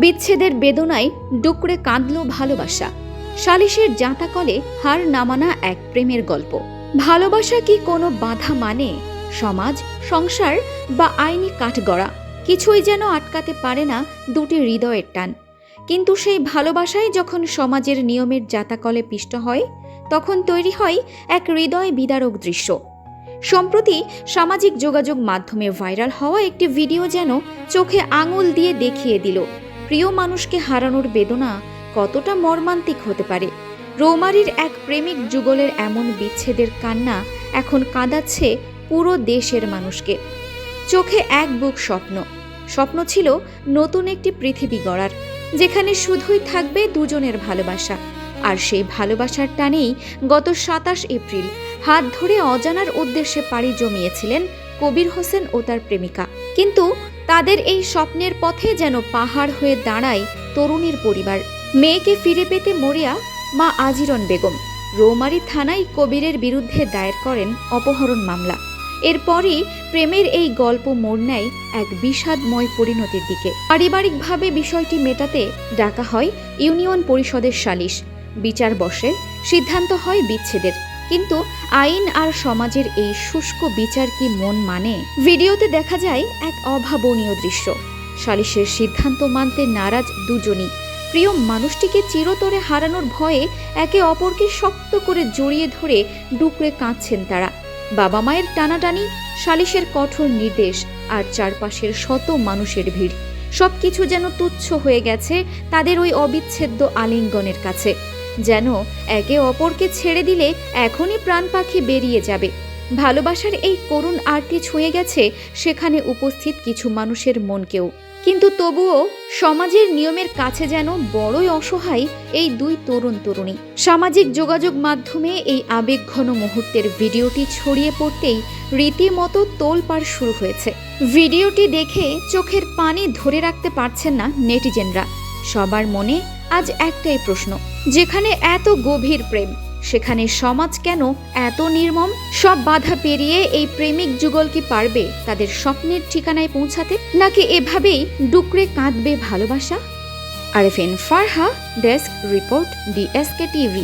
বিচ্ছেদের বেদনায় ডুকরে কাঁদল ভালোবাসা। সালিশের জাঁতাকলে হার নামানা এক প্রেমের গল্প। ভালোবাসা কি কোনো বাধা মানে? সমাজ, সংসার বা আইনি কাঠগড়া কিছুই যেন আটকাতে পারে না দুটি হৃদয়ের টান। কিন্তু সেই ভালোবাসাই যখন সমাজের নিয়মের জাঁতাকলে পিষ্ট হয়, তখন তৈরি হয় এক হৃদয় বিদারক দৃশ্য। সম্প্রতি সামাজিক যোগাযোগ মাধ্যমে ভাইরাল হওয়া একটি ভিডিও যেন চোখে আঙুল দিয়ে দেখিয়ে দিল প্রিয় মানুষকে হারানোর বেদনা কতটা মর্মান্তিক হতে পারে। রৌমারীর এক প্রেমিক যুগলের এমন বিচ্ছেদের কান্না এখন কাঁদাচ্ছে পুরো দেশের মানুষকে। চোখে এক বুক স্বপ্ন ছিল নতুন একটি পৃথিবী গড়ার, যেখানে শুধুই থাকবে দুজনের ভালোবাসা। আর সেই ভালোবাসার টানেই গত ২৭ এপ্রিল হাত ধরে অজানার উদ্দেশ্যে পাড়ি জমিয়েছিলেন কবির হোসেন ও তার প্রেমিকা। কিন্তু তাদের এই স্বপ্নের পথে যেন পাহাড় হয়ে দাঁড়ায় তরুণীর পরিবার। মেয়েকে ফিরে পেতে মরিয়া মা আজিরন বেগম রৌমারী থানায় কবিরের বিরুদ্ধে দায়ের করেন অপহরণ মামলা। এরপরই প্রেমের এই গল্প মোড় নেয় এক বিষাদময় পরিণতির দিকে। পারিবারিকভাবে বিষয়টি মেটাতে ডাকা হয় ইউনিয়ন পরিষদের সালিশ। বিচার বসে, সিদ্ধান্ত হয় বিচ্ছেদের। কিন্তু আইন আর সমাজের এই শুষ্ক বিচার কি মন মানে? ভিডিওতে দেখা যায় এক অভাবনীয় দৃশ্য। সালিশের সিদ্ধান্ত মানতে নারাজ দুজনই। প্রিয় মানুষটিকে চিরতরে হারানোর ভয়ে একে অপরকে শক্ত করে জড়িয়ে ধরে ডুকরে কাঁদছেন তারা। বাবা মায়ের টানাটানি, সালিশের কঠোর নির্দেশ আর চারপাশের শত মানুষের ভিড়, সবকিছু যেন তুচ্ছ হয়ে গেছে তাদের ওই অবিচ্ছেদ্য আলিঙ্গনের কাছে। যেন একে অপরকে ছেড়ে দিলে এখনই প্রাণ পাখি বেরিয়ে যাবে। ভালোবাসার এই করুণ আরতি ছুঁয়ে গেছে সেখানে উপস্থিত কিছু মানুষের মনকেও। কিন্তু তবুও সমাজের নিয়মের কাছে যেন বড়ই অসহায় এই দুই তরুণী। সামাজিক যোগাযোগ মাধ্যমে এই আবেগঘন মুহূর্তের ভিডিওটি ছড়িয়ে পড়তেই রীতিমতো তোলপাড় শুরু হয়েছে। ভিডিওটি দেখে চোখের পানি ধরে রাখতে পারছেন না নেটিজেনরা। সবার মনে আজ একটাই প্রশ্ন, যেখানে এত গভীর প্রেম, সেখানে সমাজ কেন এত নির্মম? সব বাধা পেরিয়ে এই প্রেমিক যুগল কি পারবে তাদের স্বপ্নের ঠিকানায় পৌঁছাতে, নাকি এভাবেই ডুকরে কাঁদবে ভালোবাসা? RFN Farha, desk report, DSK TV।